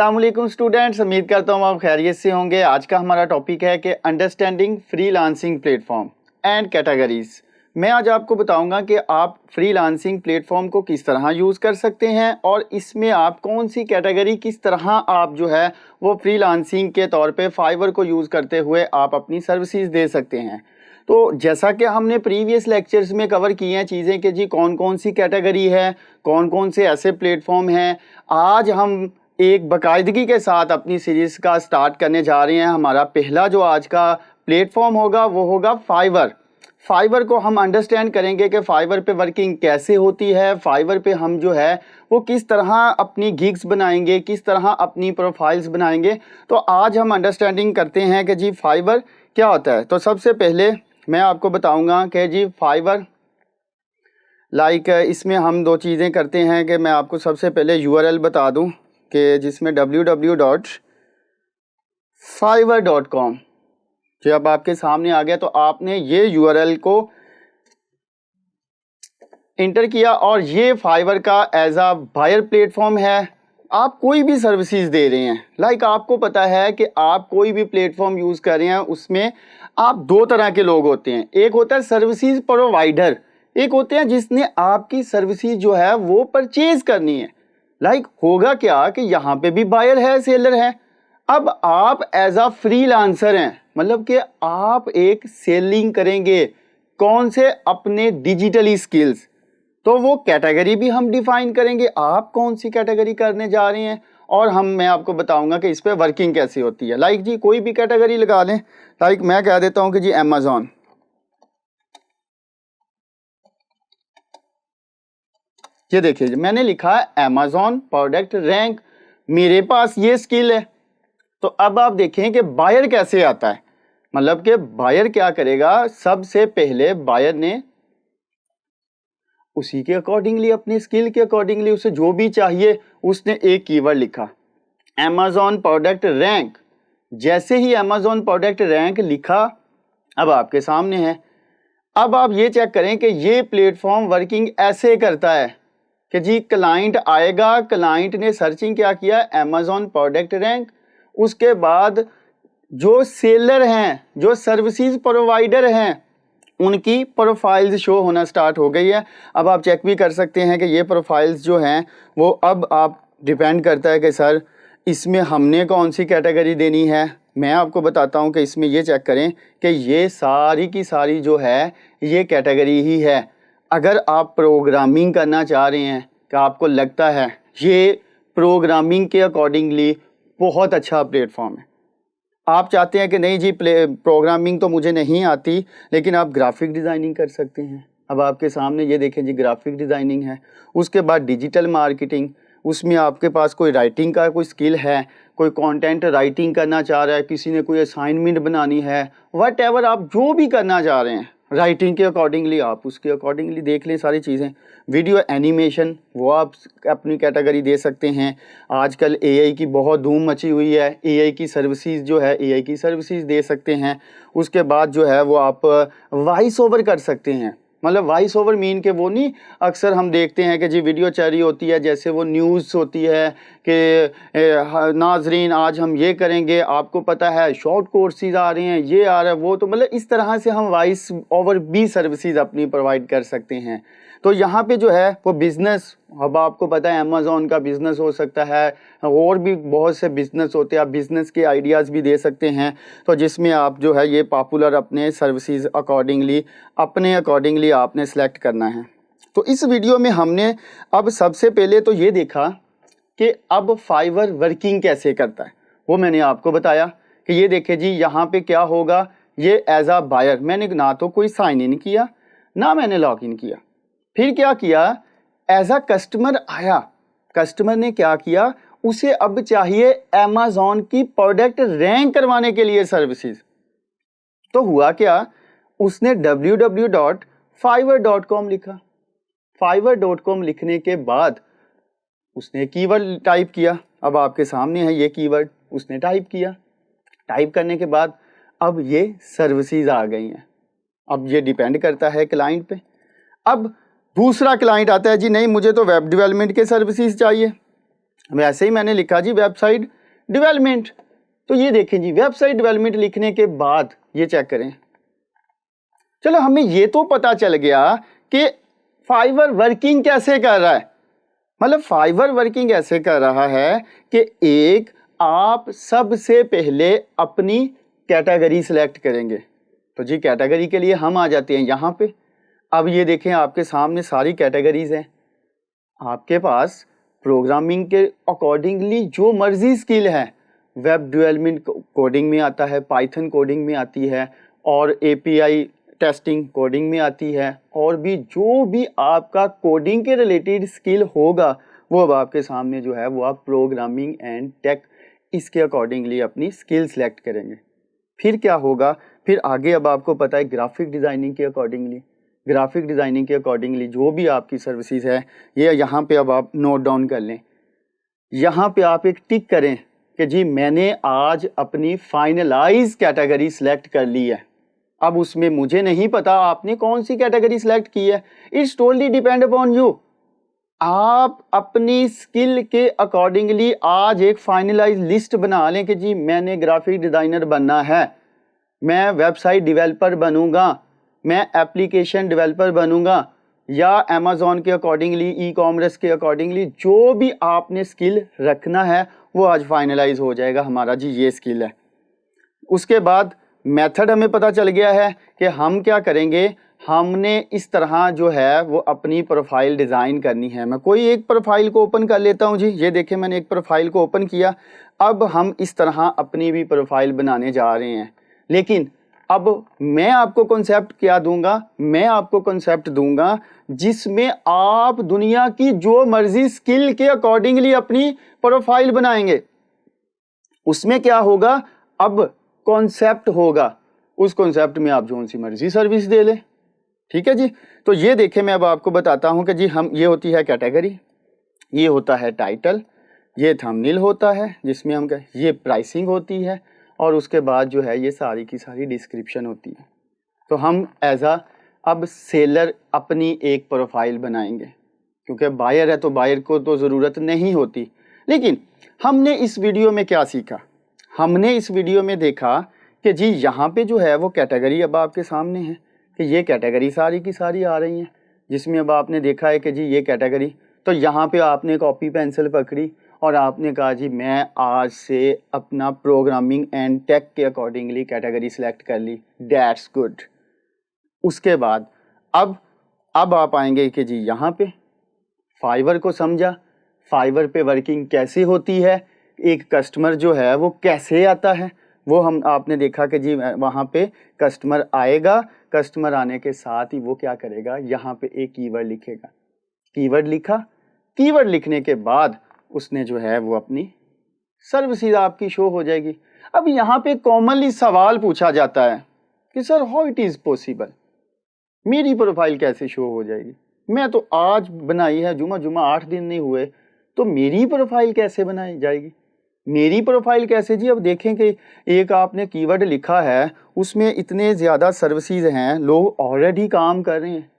अस्सलामुअलैकुम स्टूडेंट्स, उम्मीद करता हूँ आप खैरियत से होंगे। आज का हमारा टॉपिक है कि understanding freelancing platform and categories. मैं आज आपको बताऊंगा कि आप फ्रीलांसिंग प्लेटफॉर्म को किस तरह यूज़ कर सकते हैं और इसमें आप कौन सी कैटेगरी किस तरह आप जो है वो फ्रीलांसिंग के तौर पे फाइवर को यूज़ करते हुए आप अपनी सर्विसेज दे सकते हैं। तो जैसा कि हमने प्रीवियस लेक्चर्स में कवर किए हैं चीज़ें कि जी कौन कौन सी कैटेगरी है, कौन कौन से ऐसे प्लेटफॉर्म हैं, आज हम एक बाकायदगी के साथ अपनी सीरीज़ का स्टार्ट करने जा रहे हैं। हमारा पहला जो आज का प्लेटफॉर्म होगा वो होगा फाइवर। फाइवर को हम अंडरस्टैंड करेंगे कि फाइवर पे वर्किंग कैसे होती है, फाइवर पे हम जो है वो किस तरह अपनी गिग्स बनाएंगे, किस तरह अपनी प्रोफाइल्स बनाएंगे। तो आज हम अंडरस्टैंडिंग करते हैं कि जी फाइवर क्या होता है। तो सबसे पहले मैं आपको बताऊंगा कि जी फाइवर इसमें हम दो चीज़ें करते हैं कि मैं आपको सबसे पहले URL बता दूं कि जिसमें www.fiverr.com जब आपके सामने आ गया तो आपने ये URL को इंटर किया और ये फाइवर का एज अ बायर प्लेटफॉर्म है। आप कोई भी सर्विसेज दे रहे हैं, आपको पता है कि आप कोई भी प्लेटफॉर्म यूज़ कर रहे हैं, उसमें आप दो तरह के लोग होते हैं। एक होता है सर्विसेज प्रोवाइडर, एक होते हैं जिसने आपकी सर्विसेज जो है वो परचेज करनी है। होगा क्या कि यहाँ पे भी बायर है, सेलर है। अब आप एज अ फ्रीलांसर हैं, मतलब कि आप एक सेलिंग करेंगे कौन से अपने डिजिटली स्किल्स। तो वो कैटेगरी भी हम डिफाइन करेंगे, आप कौन सी कैटेगरी करने जा रहे हैं और मैं आपको बताऊंगा कि इस पे वर्किंग कैसी होती है। जी कोई भी कैटेगरी लगा लें, मैं कह देता हूं कि जी अमेज़न। ये देखिए मैंने लिखा है अमेज़न प्रोडक्ट रैंक, मेरे पास ये स्किल है। तो अब आप देखें कि बायर कैसे आता है, मतलब कि बायर क्या करेगा, सबसे पहले बायर ने उसी के अकॉर्डिंगली, अपने स्किल के अकॉर्डिंगली, उसे जो भी चाहिए उसने एक कीवर्ड लिखा अमेज़न प्रोडक्ट रैंक। जैसे ही अमेज़न प्रोडक्ट रैंक लिखा अब आपके सामने है। अब आप ये चेक करें कि ये प्लेटफॉर्म वर्किंग ऐसे करता है कि जी क्लाइंट आएगा, क्लाइंट ने सर्चिंग क्या किया अमेज़न प्रोडक्ट रैंक, उसके बाद जो सेलर हैं, जो सर्विसेज प्रोवाइडर हैं, उनकी प्रोफाइल्स शो होना स्टार्ट हो गई है। अब आप चेक भी कर सकते हैं कि ये प्रोफाइल्स जो हैं वो अब आप डिपेंड करता है कि सर इसमें हमने कौन सी कैटेगरी देनी है। मैं आपको बताता हूं कि इसमें ये चेक करें कि ये सारी की सारी जो है ये कैटेगरी ही है। अगर आप प्रोग्रामिंग करना चाह रहे हैं कि आपको लगता है ये प्रोग्रामिंग के अकॉर्डिंगली बहुत अच्छा प्लेटफॉर्म है, आप चाहते हैं कि नहीं जी प्रोग्रामिंग तो मुझे नहीं आती लेकिन आप ग्राफिक डिज़ाइनिंग कर सकते हैं। अब आपके सामने ये देखें जी ग्राफिक डिज़ाइनिंग है, उसके बाद डिजिटल मार्केटिंग, उसमें आपके पास कोई राइटिंग का कोई स्किल है, कोई कंटेंट राइटिंग करना चाह रहा है, किसी ने कोई असाइनमेंट बनानी है, व्हाटएवर आप जो भी करना चाह रहे हैं राइटिंग के अकॉर्डिंगली आप उसके अकॉर्डिंगली देख लें सारी चीज़ें। वीडियो एनिमेशन वो आप अपनी कैटेगरी दे सकते हैं। आजकल AI की बहुत धूम मची हुई है, AI की सर्विसेज जो है AI की सर्विसेज दे सकते हैं। उसके बाद जो है वो आप वॉइस ओवर कर सकते हैं, मतलब वॉइस ओवर मीन के वो नहीं, अक्सर हम देखते हैं कि जी वीडियो चल रही होती है, जैसे वो न्यूज़ होती है कि नाजरीन आज हम ये करेंगे, आपको पता है शॉर्ट कोर्सेज आ रहे हैं, ये आ रहा है वो, तो मतलब इस तरह से हम वॉइस ओवर भी सर्विसेज अपनी प्रोवाइड कर सकते हैं। तो यहाँ पे जो है वो बिज़नेस, अब आपको पता है अमेज़न का बिज़नेस हो सकता है, और भी बहुत से बिज़नेस होते हैं, आप बिज़नेस के आइडियाज़ भी दे सकते हैं। तो जिसमें आप जो है ये पॉपुलर अपने सर्विसेज अकॉर्डिंगली अपने अकॉर्डिंगली आपने सेलेक्ट करना है। तो इस वीडियो में हमने अब सबसे पहले तो ये देखा कि अब फाइवर वर्किंग कैसे करता है, वो मैंने आपको बताया कि ये देखे जी यहाँ पे क्या होगा। ये एज अ बायर मैंने ना तो कोई साइन इन किया ना मैंने लॉग इन किया, फिर क्या किया एज अ कस्टमर आया, कस्टमर ने क्या किया, उसे अब चाहिए अमेज़न की प्रोडक्ट रैंक करवाने के लिए सर्विसेज। तो हुआ क्या, उसने www.fiverr.com लिखा। fiverr.com लिखने के बाद उसने कीवर्ड टाइप किया। अब आपके सामने है ये कीवर्ड, उसने टाइप किया। टाइप करने के बाद अब ये सर्विसेज आ गई हैं। अब ये डिपेंड करता है क्लाइंट पे। अब दूसरा क्लाइंट आता है जी नहीं मुझे तो वेब डेवलपमेंट के सर्विसेज चाहिए। वैसे ही मैंने लिखा जी वेबसाइट डेवलपमेंट। तो ये देखें जी, वेबसाइट डेवलपमेंट लिखने के बाद ये चेक करें, चलो हमें ये तो पता चल गया कि फाइवर वर्किंग कैसे कर रहा है। मतलब फाइवर वर्किंग ऐसे कर रहा है कि एक, आप सबसे पहले अपनी कैटेगरी सिलेक्ट करेंगे। तो जी कैटेगरी के लिए हम आ जाते हैं यहाँ पे। अब ये देखें आपके सामने सारी कैटेगरीज हैं, आपके पास प्रोग्रामिंग के अकॉर्डिंगली जो मर्जी स्किल है, वेब डेवलपमेंट कोडिंग में आता है, पाइथन कोडिंग में आती है, और एपीआई टेस्टिंग कोडिंग में आती है, और भी जो भी आपका कोडिंग के रिलेटेड स्किल होगा वो अब आपके सामने जो है वो आप प्रोग्रामिंग एंड टेक इसके अकॉर्डिंगली अपनी स्किल सेलेक्ट करेंगे। फिर क्या होगा, फिर आगे अब आपको पता है ग्राफिक डिज़ाइनिंग के अकॉर्डिंगली जो भी आपकी सर्विसेज है ये यहाँ पे अब आप नोट डाउन कर लें। यहाँ पे आप एक टिक करें कि जी मैंने आज अपनी फाइनलाइज कैटेगरी सिलेक्ट कर ली है। अब उसमें मुझे नहीं पता आपने कौन सी कैटेगरी सिलेक्ट की है, it's totally depend upon you. आप अपनी स्किल के अकॉर्डिंगली आज एक फाइनलाइज लिस्ट बना लें कि जी मैंने ग्राफिक डिज़ाइनर बनना है, मैं वेबसाइट डेवलपर बनूंगा, मैं एप्लीकेशन डेवलपर बनूंगा, या अमेज़ॉन के अकॉर्डिंगली, ई कॉमर्स के अकॉर्डिंगली जो भी आपने स्किल रखना है वो आज फाइनलाइज हो जाएगा, हमारा जी ये स्किल है। उसके बाद मेथड हमें पता चल गया है कि हम क्या करेंगे, हमने इस तरह जो है वो अपनी प्रोफाइल डिज़ाइन करनी है। मैं कोई एक प्रोफाइल को ओपन कर लेता हूँ जी, ये देखें मैंने एक प्रोफाइल को ओपन किया। अब हम इस तरह अपनी भी प्रोफाइल बनाने जा रहे हैं, लेकिन अब मैं आपको कॉन्सेप्ट क्या दूंगा, मैं आपको कॉन्सेप्ट दूंगा जिसमें आप दुनिया की जो मर्जी स्किल के अकॉर्डिंगली अपनी प्रोफाइल बनाएंगे। उसमें क्या होगा, अब कॉन्सेप्ट होगा, उस कॉन्सेप्ट में आप जो सी मर्जी सर्विस दे लें। ठीक है जी। तो ये देखें मैं अब आपको बताता हूं कि जी हम, ये होती है कैटेगरी, ये होता है टाइटल, ये थंबनेल होता है जिसमें हम ये प्राइसिंग होती है, और उसके बाद जो है ये सारी की सारी डिस्क्रिप्शन होती है। तो हम एज अ अब सेलर अपनी एक प्रोफाइल बनाएंगे, क्योंकि बायर है तो बायर को तो ज़रूरत नहीं होती। लेकिन हमने इस वीडियो में क्या सीखा, हमने इस वीडियो में देखा कि जी यहाँ पे जो है वो कैटेगरी अब आपके सामने है कि ये कैटेगरी सारी की सारी आ रही हैं, जिसमें अब आपने देखा है कि जी ये कैटेगरी। तो यहाँ पे आपने कॉपी पेंसिल पकड़ी और आपने कहा जी मैं आज से अपना प्रोग्रामिंग एंड टेक के अकॉर्डिंगली कैटेगरी सिलेक्ट कर ली, दैट्स गुड। उसके बाद अब आप आएंगे कि जी यहाँ पे फाइवर को समझा, फाइवर पे वर्किंग कैसे होती है, एक कस्टमर जो है वो कैसे आता है, वो हम आपने देखा कि जी वहाँ पे कस्टमर आएगा, कस्टमर आने के साथ ही वो क्या करेगा, यहाँ पे एक कीवर्ड लिखेगा, कीवर्ड लिखा, कीवर्ड लिखने के बाद उसने जो है वो अपनी सर्विसेज आपकी शो हो जाएगी। अब यहाँ पे कॉमनली सवाल पूछा जाता है कि sir how it is possible, मेरी प्रोफाइल कैसे शो हो जाएगी, मैं तो आज बनाई है, जुमा 8 दिन नहीं हुए, तो मेरी प्रोफाइल कैसे बनाई जाएगी, मेरी प्रोफाइल कैसे जी। अब देखें कि एक आपने कीवर्ड लिखा है, उसमें इतने ज़्यादा सर्विसेज हैं, लोग ऑलरेडी काम कर रहे हैं,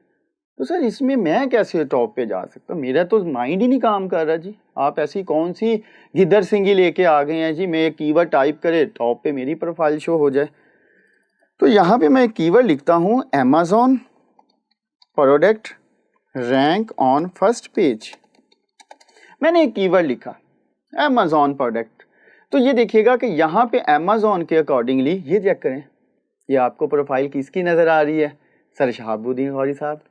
तो सर इसमें मैं कैसे टॉप पे जा सकता हूँ, मेरा तो माइंड ही नहीं काम कर रहा जी। आप ऐसी कौन सी गिद्दर सिंगी लेके आ गए हैं जी, मैं एक कीवर्ड टाइप करे टॉप पे मेरी प्रोफाइल शो हो जाए। तो यहाँ पे मैं एक कीवर्ड लिखता हूँ, Amazon product rank on first page. मैंने एक कीवर्ड लिखा अमेज़ॉन प्रोडक्ट, तो ये देखिएगा कि यहाँ पे अमेज़ॉन के अकॉर्डिंगली ये चेक करें, ये आपको प्रोफाइल किसकी नज़र आ रही है, सर शहाबुद्दीन गौरी साहब।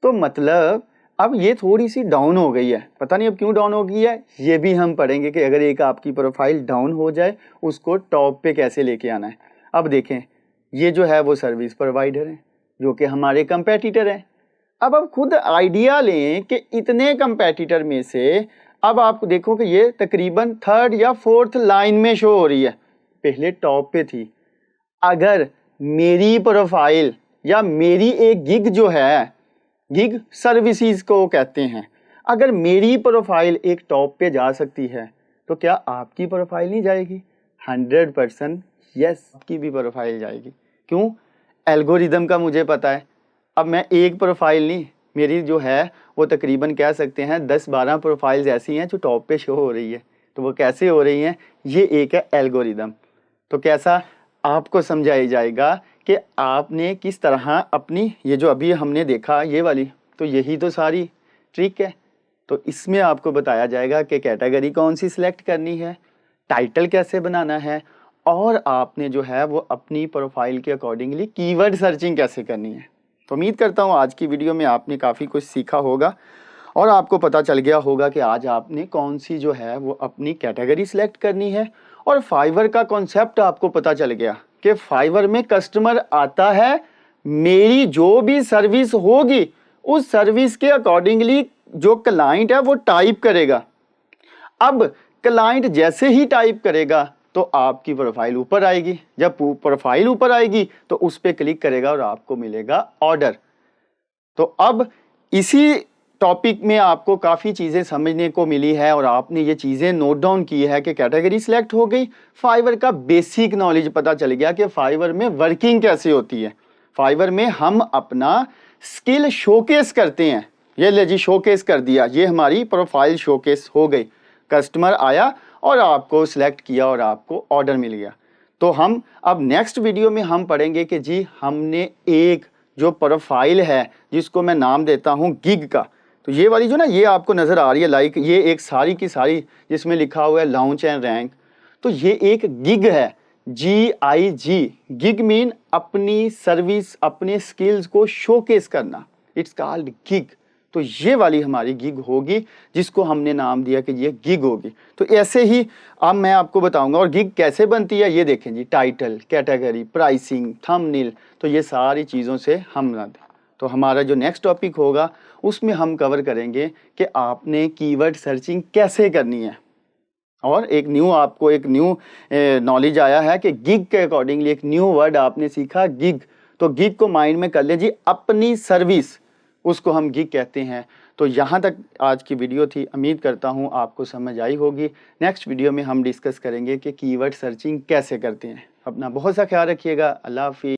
तो मतलब अब ये थोड़ी सी डाउन हो गई है, पता नहीं अब क्यों डाउन हो गई है, ये भी हम पढ़ेंगे कि अगर एक आपकी प्रोफाइल डाउन हो जाए उसको टॉप पे कैसे लेके आना है। अब देखें ये जो है वो सर्विस प्रोवाइडर हैं जो कि हमारे कंपेटिटर हैं। अब खुद आइडिया लें कि इतने कंपेटिटर में से अब आप देखो कि ये तकरीबन 3rd या 4th लाइन में शो हो रही है, पहले टॉप पे थी। अगर मेरी प्रोफाइल या मेरी एक गिग जो है, गिग सर्विसेज को कहते हैं, अगर मेरी प्रोफाइल एक टॉप पे जा सकती है तो क्या आपकी प्रोफाइल नहीं जाएगी? 100% यस, आपकी भी प्रोफाइल जाएगी। क्यों? एल्गोरिदम का मुझे पता है। अब मैं एक प्रोफाइल नहीं मेरी जो है वो तकरीबन कह सकते हैं 10-12 प्रोफाइल्स ऐसी हैं जो टॉप पे शो हो रही है। तो वो कैसे हो रही हैं, ये एक है एल्गोरिदम। तो कैसा आपको समझाया जाएगा कि आपने किस तरह अपनी ये जो अभी हमने देखा ये वाली, तो यही तो सारी ट्रिक है। तो इसमें आपको बताया जाएगा कि कैटेगरी कौन सी सिलेक्ट करनी है, टाइटल कैसे बनाना है, और आपने जो है वो अपनी प्रोफाइल के अकॉर्डिंगली कीवर्ड सर्चिंग कैसे करनी है। तो उम्मीद करता हूँ आज की वीडियो में आपने काफ़ी कुछ सीखा होगा और आपको पता चल गया होगा कि आज आपने कौन सी जो है वो अपनी कैटेगरी सिलेक्ट करनी है। और फाइवर का कॉन्सेप्ट आपको पता चल गया कि फाइवर में कस्टमर आता है, मेरी जो भी सर्विस होगी उस सर्विस के अकॉर्डिंगली जो क्लाइंट है वो टाइप करेगा। अब क्लाइंट जैसे ही टाइप करेगा तो आपकी प्रोफाइल ऊपर आएगी, जब प्रोफाइल ऊपर आएगी तो उस पर क्लिक करेगा और आपको मिलेगा ऑर्डर। तो अब इसी टॉपिक में आपको काफ़ी चीज़ें समझने को मिली है और आपने ये चीज़ें नोट डाउन की है कि कैटेगरी सिलेक्ट हो गई, फाइवर का बेसिक नॉलेज पता चल गया कि फाइवर में वर्किंग कैसे होती है। फाइवर में हम अपना स्किल शोकेस करते हैं। ये ले जी शोकेस कर दिया, ये हमारी प्रोफाइल शोकेस हो गई, कस्टमर आया और आपको सिलेक्ट किया और आपको ऑर्डर मिल गया। तो हम अब नेक्स्ट वीडियो में हम पढ़ेंगे कि जी हमने एक जो प्रोफाइल है जिसको मैं नाम देता हूँ गिग का, तो ये वाली जो ना ये आपको नज़र आ रही है लाइक ये एक सारी की सारी जिसमें लिखा हुआ है लॉन्च एंड रैंक, तो ये एक गिग है, GIG। गिग मीन अपनी सर्विस अपने स्किल्स को शोकेस करना, इट्स कॉल्ड गिग। तो ये वाली हमारी गिग होगी जिसको हमने नाम दिया कि ये गिग होगी। तो ऐसे ही अब मैं आपको बताऊंगा और गिग कैसे बनती है ये देखें जी, टाइटल, कैटेगरी, प्राइसिंग, थंबनेल, तो ये सारी चीज़ों से हम तो हमारा जो नेक्स्ट टॉपिक होगा उसमें हम कवर करेंगे कि आपने कीवर्ड सर्चिंग कैसे करनी है। और एक न्यू आपको एक न्यू नॉलेज आया है कि गिग के अकॉर्डिंगली एक न्यू वर्ड आपने सीखा गिग। तो गिग को माइंड में कर ले जी, अपनी सर्विस उसको हम गिग कहते हैं। तो यहाँ तक आज की वीडियो थी, उम्मीद करता हूँ आपको समझ आई होगी। नेक्स्ट वीडियो में हम डिस्कस करेंगे कि कीवर्ड सर्चिंग कैसे करते हैं। अपना बहुत सा ख्याल रखिएगा। अल्लाह हाफिज़।